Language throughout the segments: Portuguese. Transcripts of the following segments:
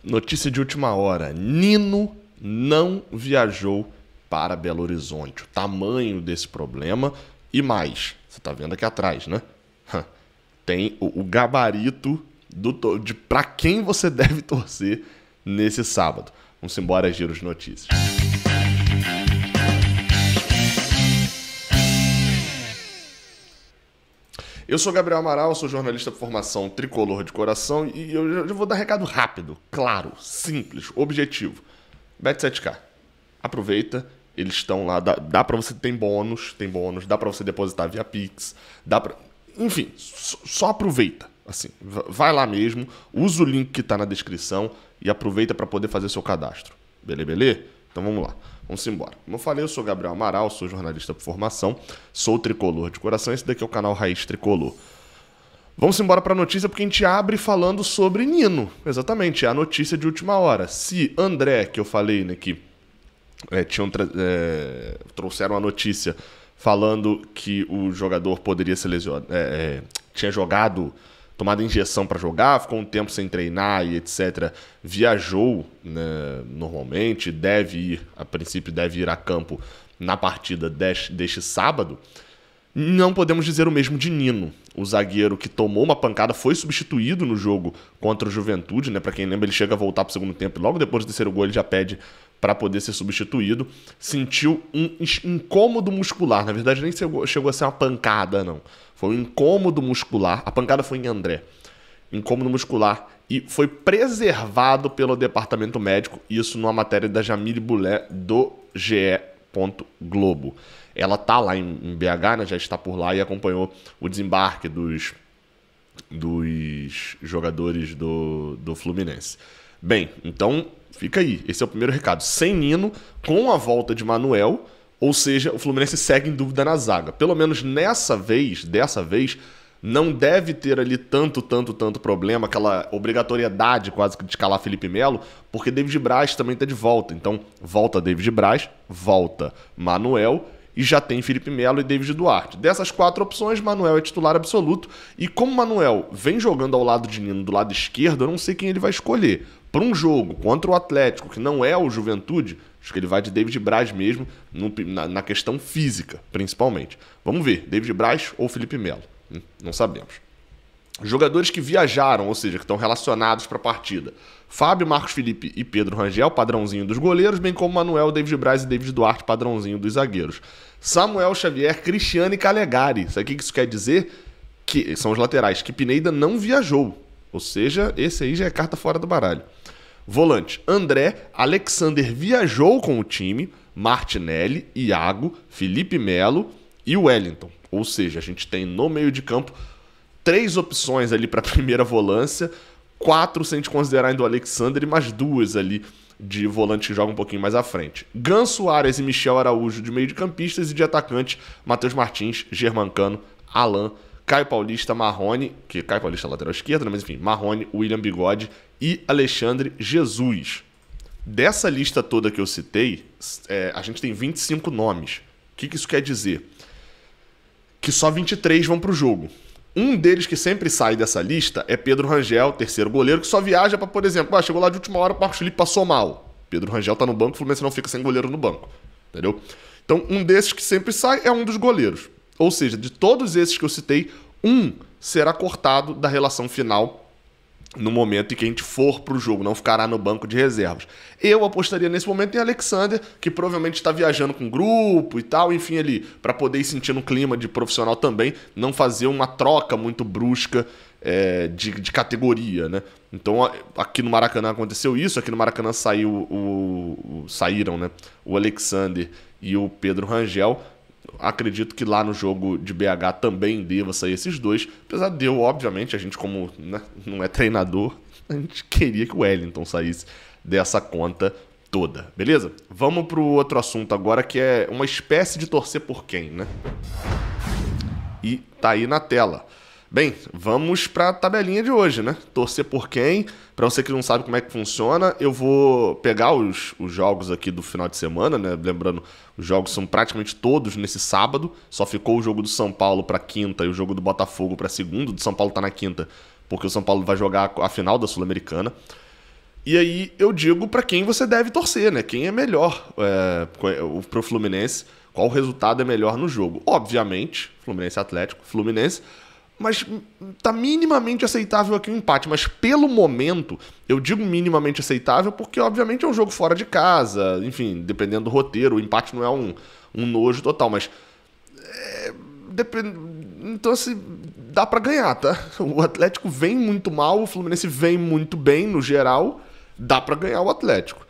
Notícia de última hora. Nino não viajou para Belo Horizonte. O tamanho desse problema e mais. Você tá vendo aqui atrás, né? Tem o gabarito de para quem você deve torcer nesse sábado. Vamos embora, giro de notícias. Eu sou Gabriel Amaral, sou jornalista por formação tricolor de coração e eu já vou dar recado rápido, claro, simples, objetivo. Bet7k. Aproveita, eles estão lá, dá pra você, tem bônus, dá pra você depositar via Pix, enfim, só aproveita, assim, vai lá mesmo, usa o link que tá na descrição e aproveita para poder fazer seu cadastro. Beleza? Então vamos lá. Vamos embora. Como eu falei, eu sou Gabriel Amaral, sou jornalista por formação, sou tricolor de coração, esse daqui é o canal Raiz Tricolor. Vamos embora para a notícia, porque a gente abre falando sobre Nino. Exatamente, é a notícia de última hora. Se André, que eu falei, né, que trouxeram a notícia falando que o jogador poderia ser lesionado, tinha tomado injeção para jogar, ficou um tempo sem treinar e etc. Viajou, né, normalmente, a princípio deve ir a campo na partida deste sábado. Não podemos dizer o mesmo de Nino. O zagueiro que tomou uma pancada foi substituído no jogo contra o Juventude, né? Para quem lembra, ele chega a voltar para o segundo tempo e logo depois do terceiro gol ele já pede para poder ser substituído. Sentiu um incômodo muscular. Na verdade, nem chegou a ser uma pancada, não. Foi um incômodo muscular. A pancada foi em André. Incômodo muscular. E foi preservado pelo departamento médico. Isso numa matéria da Jamile Boulé do GE. Globo. Ela tá lá em BH, né, já está por lá e acompanhou o desembarque dos jogadores do Fluminense. Bem, então fica aí. Esse é o primeiro recado. Sem Nino, com a volta de Manuel, ou seja, o Fluminense segue em dúvida na zaga. Pelo menos dessa vez, não deve ter ali tanto problema, aquela obrigatoriedade quase de escalar Felipe Melo, porque David Braz também está de volta. Então, volta David Braz, volta Manuel e já tem Felipe Melo e David Duarte. Dessas 4 opções, Manuel é titular absoluto. E como Manuel vem jogando ao lado de Nino do lado esquerdo, eu não sei quem ele vai escolher. Para um jogo contra o Atlético, que não é o Juventude, acho que ele vai de David Braz mesmo, na questão física, principalmente. Vamos ver, David Braz ou Felipe Melo. Não sabemos. Jogadores que viajaram, ou seja, que estão relacionados para a partida. Fábio, Marcos Felipe e Pedro Rangel, padrãozinho dos goleiros, bem como Manuel, David Braz e David Duarte, padrãozinho dos zagueiros. Samuel Xavier, Cristiano e Calegari. Sabe o que isso quer dizer? Que são os laterais, que Pineda não viajou. Ou seja, esse aí já é carta fora do baralho. Volante, André, Alexander viajou com o time, Martinelli, Iago, Felipe Melo e Wellington. Ou seja, a gente tem no meio de campo 3 opções ali para a primeira volância, 4 se a gente considerar ainda o Alexander e mais 2 ali de volante que joga um pouquinho mais à frente. Ganso, Arias e Michel Araújo de meio de campistas e de atacante, Matheus Martins, Germancano, Alan, Caio Paulista, Marrone, que Caio Paulista é lateral esquerda, mas enfim, Marrone, William Bigode e Alexandre Jesus. Dessa lista toda que eu citei, a gente tem 25 nomes. O que isso quer dizer? Que só 23 vão para o jogo. Um deles que sempre sai dessa lista é Pedro Rangel, terceiro goleiro, que só viaja para, por exemplo, chegou lá de última hora, o Marcos Felipe passou mal. Pedro Rangel tá no banco, o Fluminense não fica sem goleiro no banco. Entendeu? Então, um desses que sempre sai é um dos goleiros. Ou seja, de todos esses que eu citei, um será cortado da relação final no momento em que a gente for pro jogo, não ficará no banco de reservas. Eu apostaria nesse momento em Alexander, que provavelmente está viajando com grupo e tal, enfim, ali, para poder ir sentindo um clima de profissional também, não fazer uma troca muito brusca de categoria, né? Então, aqui no Maracanã aconteceu isso, aqui no Maracanã saíram, né, o Alexander e o Pedro Rangel. Acredito que lá no jogo de BH também deva sair esses dois. Apesar de eu, obviamente, a gente como, né, não é treinador, a gente queria que o Wellington saísse dessa conta toda, beleza? Vamos pro outro assunto agora, que é uma espécie de torcer por quem, né? E tá aí na tela. Bem, vamos para a tabelinha de hoje, né? Torcer por quem? Para você que não sabe como é que funciona, eu vou pegar os jogos aqui do final de semana, né? Lembrando, os jogos são praticamente todos nesse sábado. Só ficou o jogo do São Paulo para quinta e o jogo do Botafogo para segunda. O do São Paulo tá na quinta, porque o São Paulo vai jogar a final da Sul-Americana. E aí eu digo para quem você deve torcer, né? Quem é melhor pro Fluminense, qual resultado é melhor no jogo. Obviamente, Fluminense Atlético, Fluminense, mas tá minimamente aceitável aqui o empate. Mas pelo momento, eu digo minimamente aceitável porque obviamente é um jogo fora de casa, enfim, dependendo do roteiro, o empate não é um nojo total, mas... Então, assim, dá pra ganhar, tá? O Atlético vem muito mal, o Fluminense vem muito bem no geral, dá pra ganhar o Atlético.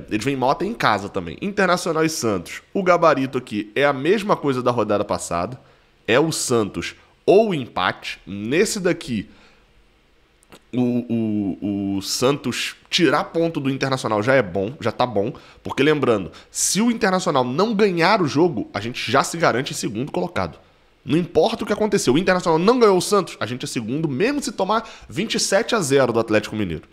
Eles vêm mal até em casa também. Internacional e Santos. O gabarito aqui é a mesma coisa da rodada passada. É o Santos ou o empate. Nesse daqui, o Santos tirar ponto do Internacional já é bom, já tá bom. Porque lembrando, se o Internacional não ganhar o jogo, a gente já se garante em segundo colocado. Não importa o que aconteceu. O Internacional não ganhou o Santos, a gente é segundo, mesmo se tomar 27-0 do Atlético Mineiro.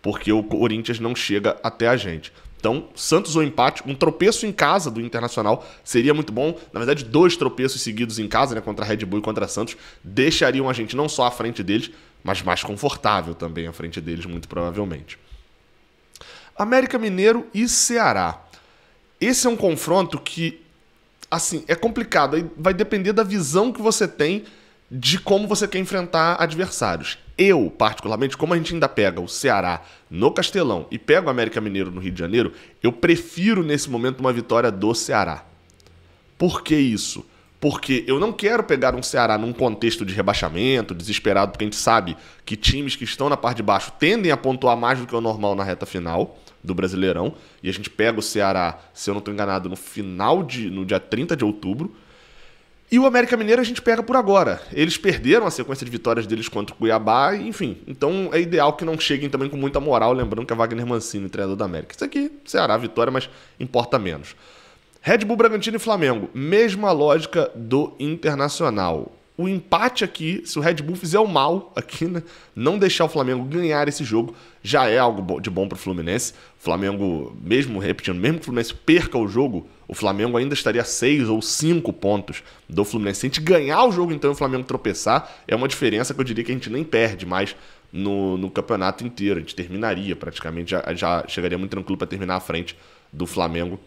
Porque o Corinthians não chega até a gente. Então, Santos ou empate, um tropeço em casa do Internacional seria muito bom. Na verdade, 2 tropeços seguidos em casa, né, contra Red Bull e contra Santos, deixariam a gente não só à frente deles, mas mais confortável também à frente deles, muito provavelmente. América Mineiro e Ceará. Esse é um confronto que, assim, é complicado. Aí vai depender da visão que você tem de como você quer enfrentar adversários. Eu, particularmente, como a gente ainda pega o Ceará no Castelão e pega o América Mineiro no Rio de Janeiro, eu prefiro, nesse momento, uma vitória do Ceará. Por que isso? Porque eu não quero pegar um Ceará num contexto de rebaixamento, desesperado, porque a gente sabe que times que estão na parte de baixo tendem a pontuar mais do que o normal na reta final do Brasileirão. E a gente pega o Ceará, se eu não estou enganado, no dia 30 de outubro. E o América Mineiro a gente pega por agora. Eles perderam a sequência de vitórias deles contra o Cuiabá, enfim. Então é ideal que não cheguem também com muita moral, lembrando que é Wagner Mancini, treinador da América. Isso aqui, Ceará, vitória, mas importa menos. Red Bull, Bragantino e Flamengo. Mesma lógica do Internacional. O empate aqui, se o Red Bull fizer o mal aqui, né, não deixar o Flamengo ganhar esse jogo, já é algo de bom para o Fluminense. O Flamengo, mesmo que o Fluminense perca o jogo, o Flamengo ainda estaria a 6 ou 5 pontos do Fluminense. Se a gente ganhar o jogo, então, e o Flamengo tropeçar, é uma diferença que eu diria que a gente nem perde mais no campeonato inteiro. A gente terminaria praticamente, já chegaria muito tranquilo para terminar à frente do Flamengo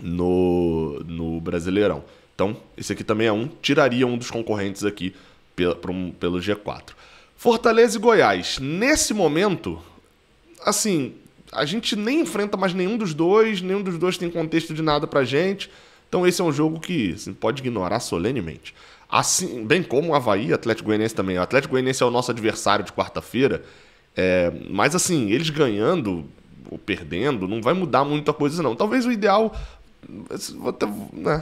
no Brasileirão. Então, esse aqui também tiraria um dos concorrentes aqui pelo G4. Fortaleza e Goiás. Nesse momento, assim, a gente nem enfrenta mais nenhum dos dois tem contexto de nada pra gente. Então esse é um jogo que assim, pode ignorar solenemente. Assim, bem como o Avaí, Atlético Goianiense também. O Atlético Goianiense é o nosso adversário de quarta-feira. Mas assim, eles ganhando ou perdendo, não vai mudar muita coisa não. Talvez o ideal...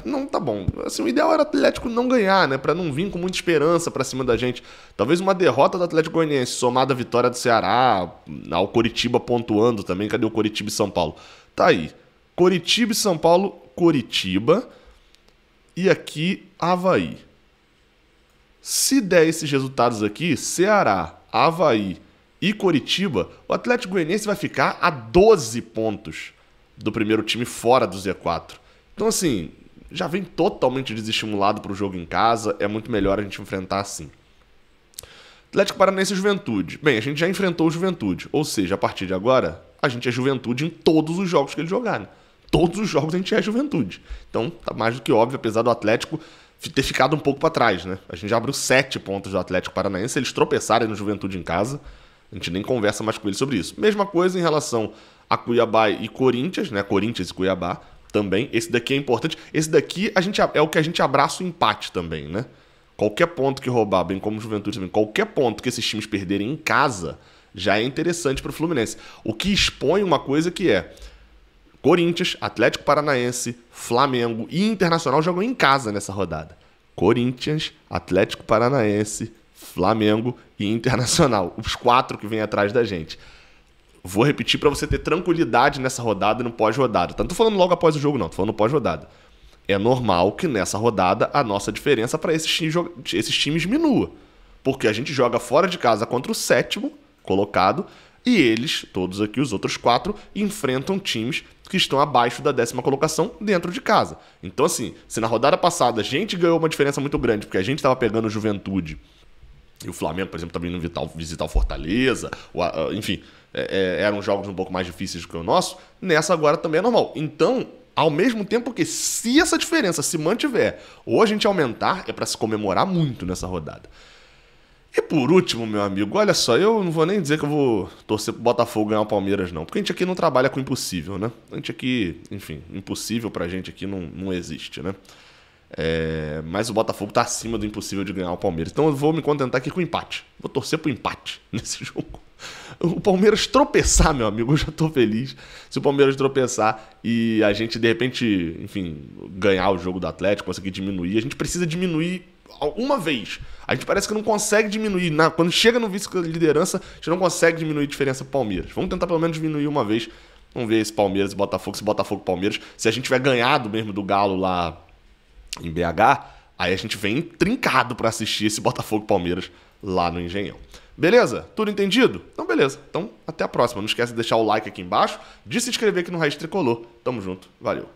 Não, tá bom. Assim, o ideal era o Atlético não ganhar, né? Pra não vir com muita esperança pra cima da gente. Talvez uma derrota do Atlético Goianiense somada à vitória do Ceará, ao Coritiba pontuando também. Cadê o Coritiba e São Paulo? Tá aí. Coritiba e São Paulo, Coritiba. E aqui, Avaí. Se der esses resultados aqui, Ceará, Avaí e Coritiba, o Atlético Goianiense vai ficar a 12 pontos do primeiro time fora do Z4. Então, assim, já vem totalmente desestimulado para o jogo em casa. É muito melhor a gente enfrentar assim. Atlético Paranaense e Juventude. Bem, a gente já enfrentou o Juventude. Ou seja, a partir de agora, a gente é Juventude em todos os jogos que eles jogarem. Todos os jogos a gente é Juventude. Então, tá mais do que óbvio, apesar do Atlético ter ficado um pouco para trás, né? A gente já abriu 7 pontos do Atlético Paranaense. Eles tropeçarem no Juventude em casa, a gente nem conversa mais com eles sobre isso. Mesma coisa em relação a Cuiabá e Corinthians, né? Corinthians e Cuiabá também. Esse daqui é importante. Esse daqui é o que a gente abraça o empate também, né? Qualquer ponto que roubar, bem como o Juventude também, qualquer ponto que esses times perderem em casa já é interessante para o Fluminense. O que expõe uma coisa que é Corinthians, Atlético Paranaense, Flamengo e Internacional jogam em casa nessa rodada. Corinthians, Atlético Paranaense, Flamengo e Internacional. Os 4 que vêm atrás da gente. Vou repetir para você ter tranquilidade nessa rodada e no pós-rodada. Não tô falando logo após o jogo, não. Tô falando no pós-rodada. É normal que nessa rodada a nossa diferença para esses times diminua. Porque a gente joga fora de casa contra o 7º colocado e eles, todos aqui, os outros 4, enfrentam times que estão abaixo da 10ª colocação dentro de casa. Então, assim, se na rodada passada a gente ganhou uma diferença muito grande porque a gente estava pegando Juventude e o Flamengo, por exemplo, também não visitar o Fortaleza, enfim... eram jogos um pouco mais difíceis do que o nosso, nessa agora também é normal. Então, ao mesmo tempo que se essa diferença se mantiver ou a gente aumentar, é para se comemorar muito nessa rodada. E por último, meu amigo, olha só, eu não vou nem dizer que eu vou torcer pro Botafogo ganhar o Palmeiras, não. Porque a gente aqui não trabalha com impossível, né? A gente aqui, enfim, impossível pra gente aqui não existe, né? Mas o Botafogo tá acima do impossível de ganhar o Palmeiras. Então eu vou me contentar aqui com o empate. Vou torcer pro empate nesse jogo. O Palmeiras tropeçar, meu amigo, eu já tô feliz. Se o Palmeiras tropeçar e a gente, de repente, enfim, ganhar o jogo do Atlético, conseguir diminuir, a gente precisa diminuir uma vez. A gente parece que não consegue diminuir. Quando chega no vice-liderança, a gente não consegue diminuir a diferença pro Palmeiras. Vamos tentar pelo menos diminuir uma vez. Vamos ver esse Palmeiras e Botafogo, se Botafogo e Palmeiras. Se a gente tiver ganhado mesmo do Galo lá em BH, aí a gente vem trincado pra assistir esse Botafogo e Palmeiras lá no Engenhão. Beleza? Tudo entendido? Então beleza. Então até a próxima. Não esquece de deixar o like aqui embaixo, de se inscrever aqui no Raiz Tricolor. Tamo junto. Valeu.